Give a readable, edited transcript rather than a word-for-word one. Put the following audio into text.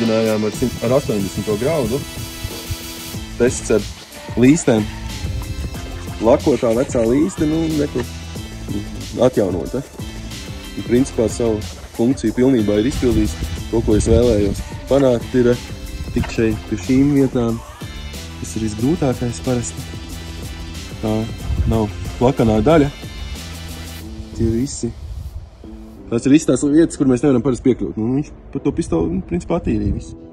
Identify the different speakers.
Speaker 1: Pamēģinājām ar 80. graudu. Tests ar līstēm. Lakotā vecā līste, nekur atjaunota. Un principā savu funkciju pilnībā ir izpildījis. To, ko es vēlējos panākt, ir tikt šeit pie šīm vietām. Tas ir visgrūtākais parasti. Tā nav plakanā daļa. Tie visi. Tās ir visas tās vietas, kur mēs nevaram parasti piekļūt. Viņš par to pistoli principā attīrīja visu.